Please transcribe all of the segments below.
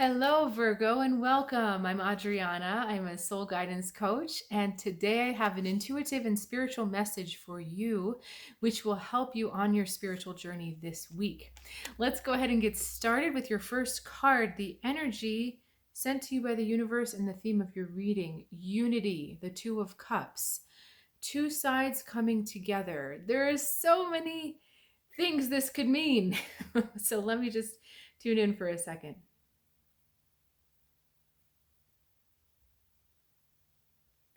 Hello, Virgo, and welcome. I'm Adriana. I'm a soul guidance coach, and today I have an intuitive and spiritual message for you, which will help you on your spiritual journey this week. Let's go ahead and get started with your first card, the energy sent to you by the universe, and the theme of your reading: unity, the Two of Cups. Two sides coming together. There are so many things this could mean. So let me just tune in for a second.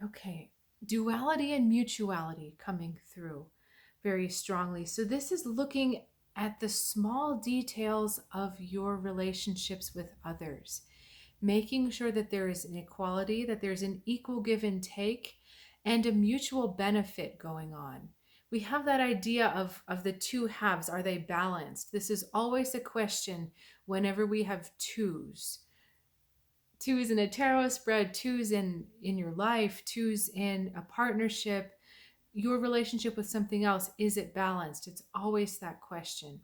Okay, duality and mutuality coming through very strongly. So this is looking at the small details of your relationships with others, making sure that there is an equality, that there's an equal give and take, and a mutual benefit going on. We have that idea of the two halves. Are they balanced? This is always a question whenever we have twos. Twos in a tarot spread, twos in your life, twos in a partnership, your relationship with something else, is it balanced? It's always that question.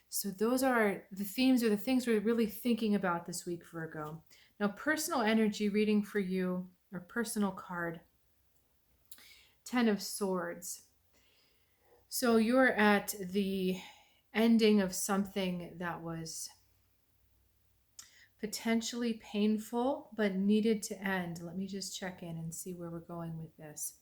So those are the themes or the things we're really thinking about this week, Virgo. Now, personal energy reading for you, or personal card, 10 of Swords. So you're at the ending of something that was potentially painful but needed to end. Let me just check in and see where we're going with this.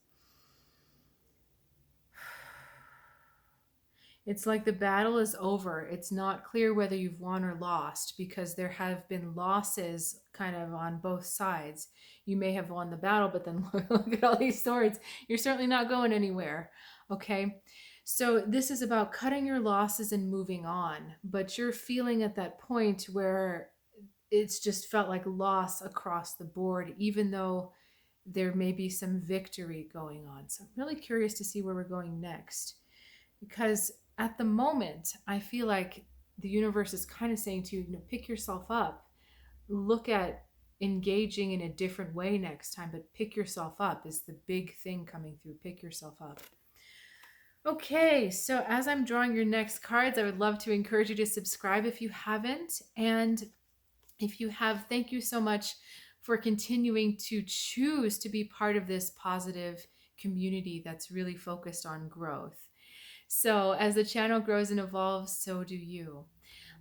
It's like the battle is over. It's not clear whether you've won or lost because there have been losses kind of on both sides. You may have won the battle, but then look at all these swords. You're certainly not going anywhere. Okay. So this is about cutting your losses and moving on. But you're feeling at that point where it's just felt like loss across the board, even though there may be some victory going on. So I'm really curious to see where we're going next, because at the moment, I feel like the universe is kind of saying to you, pick yourself up, look at engaging in a different way next time, but pick yourself up is the big thing coming through. Pick yourself up. Okay, so as I'm drawing your next cards, I would love to encourage you to subscribe if you haven't. And if you have, thank you so much for continuing to choose to be part of this positive community that's really focused on growth. So as the channel grows and evolves, so do you.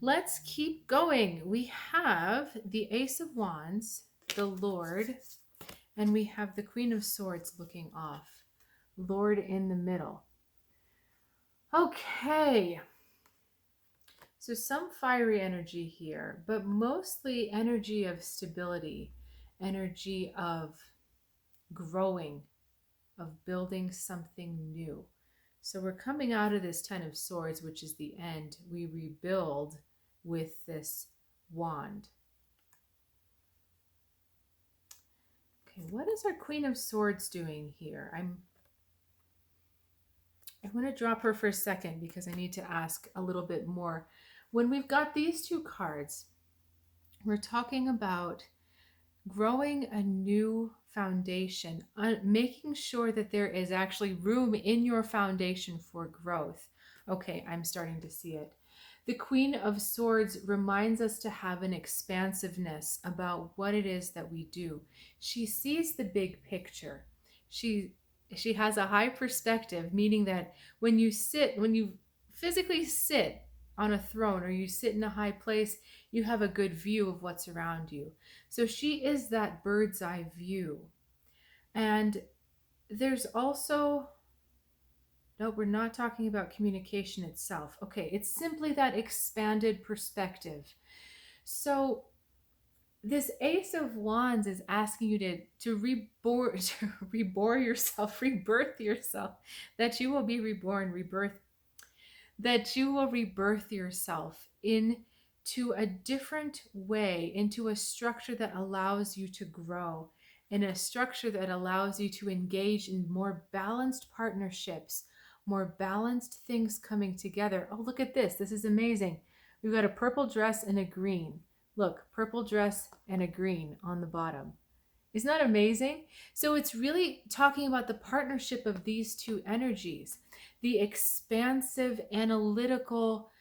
Let's keep going. We have the Ace of Wands, the Lord, and we have the Queen of Swords looking off. Lord in the middle. Okay. So some fiery energy here, but mostly energy of stability, energy of growing, of building something new. So we're coming out of this 10 of Swords, which is the end. We rebuild with this wand. Okay, what is our Queen of Swords doing here? I want to drop her for a second because I need to ask a little bit more. When we've got these two cards, we're talking about growing a new foundation, making sure that there is actually room in your foundation for growth. Okay, I'm starting to see it. The Queen of Swords reminds us to have an expansiveness about what it is that we do. She sees the big picture. She has a high perspective, meaning that when you physically sit on a throne or you sit in a high place, you have a good view of what's around you. So she is that bird's eye view. And there's also, no, we're not talking about communication itself. Okay, it's simply that expanded perspective. So this Ace of Wands is asking you to reborn yourself, rebirth yourself, that you will be reborn, rebirth, that you will rebirth yourself into a different way, into a structure that allows you to grow, in a structure that allows you to engage in more balanced partnerships, more balanced things coming together. Oh, look at this. This is amazing. We've got a purple dress and a green. Look, purple dress and a green on the bottom. Isn't that amazing? So it's really talking about the partnership of these two energies, the expansive, analytical,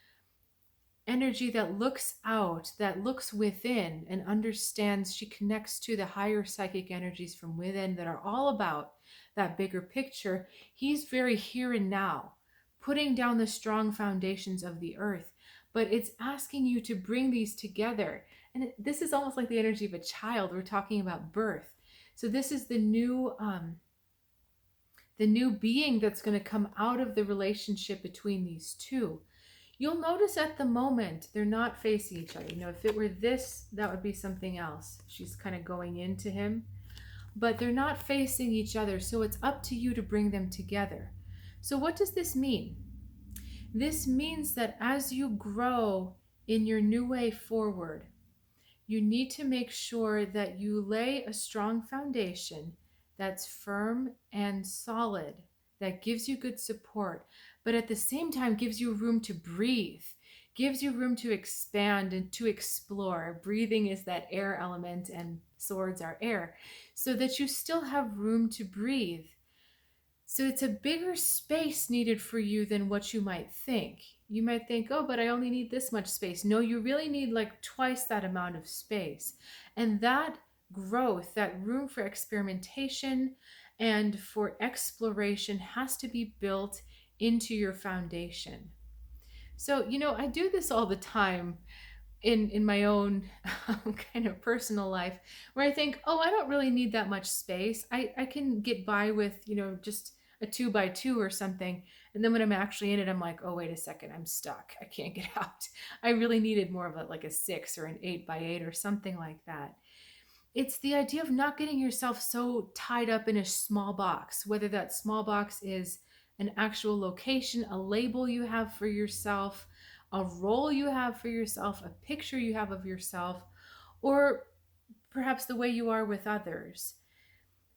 energy that looks out, that looks within and understands. She connects to the higher psychic energies from within that are all about that bigger picture. He's very here and now, putting down the strong foundations of the earth. But it's asking you to bring these together. And this is almost like the energy of a child. We're talking about birth. So this is the new being that's going to come out of the relationship between these two. You'll notice at the moment they're not facing each other. You know, if it were this, that would be something else. She's kind of going into him, but they're not facing each other. So it's up to you to bring them together. So what does this mean? This means that as you grow in your new way forward, you need to make sure that you lay a strong foundation that's firm and solid, that gives you good support, but at the same time gives you room to breathe, gives you room to expand and to explore. Breathing is that air element and swords are air, so that you still have room to breathe. So it's a bigger space needed for you than what you might think. You might think, oh, but I only need this much space. No, you really need like twice that amount of space. And that growth, that room for experimentation and for exploration has to be built into your foundation. So, you know, I do this all the time in my own kind of personal life, where I think, oh, I don't really need that much space. I can get by with, you know, just a 2x2 or something. And then when I'm actually in it, I'm like, oh, wait a second, I'm stuck. I can't get out. I really needed more of like a 6 or an 8x8 or something like that. It's the idea of not getting yourself so tied up in a small box, whether that small box is an actual location, a label you have for yourself, a role you have for yourself, a picture you have of yourself, or perhaps the way you are with others.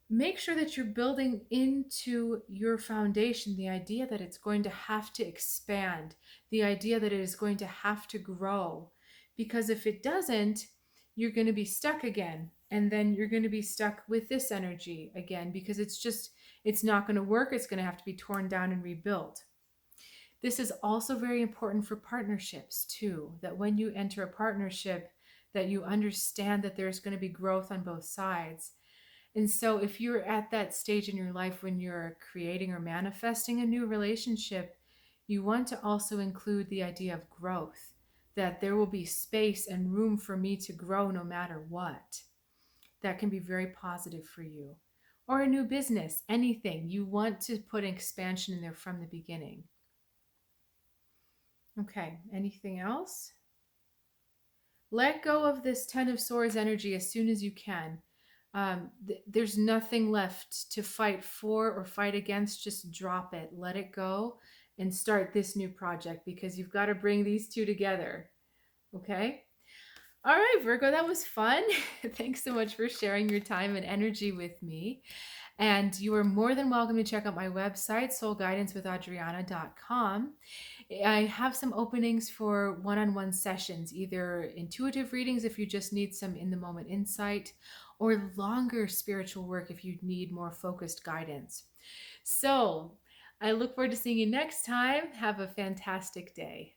Make sure that you're building into your foundation the idea that it's going to have to expand, the idea that it is going to have to grow. Because if it doesn't, you're going to be stuck again. And then you're going to be stuck with this energy again, because it's not going to work. It's going to have to be torn down and rebuilt. This is also very important for partnerships too, that when you enter a partnership, that you understand that there's going to be growth on both sides. And so if you're at that stage in your life when you're creating or manifesting a new relationship, you want to also include the idea of growth, that there will be space and room for me to grow no matter what. That can be very positive for you. Or a new business, anything. You want to put expansion in there from the beginning. Okay, anything else? Let go of this Ten of Swords energy as soon as you can. There's nothing left to fight for or fight against. Just drop it, let it go, and start this new project, because you've got to bring these two together. Okay? All right, Virgo, that was fun. Thanks so much for sharing your time and energy with me. And you are more than welcome to check out my website, soulguidancewithadriana.com. I have some openings for one-on-one sessions, either intuitive readings if you just need some in-the-moment insight, or longer spiritual work if you need more focused guidance. So I look forward to seeing you next time. Have a fantastic day.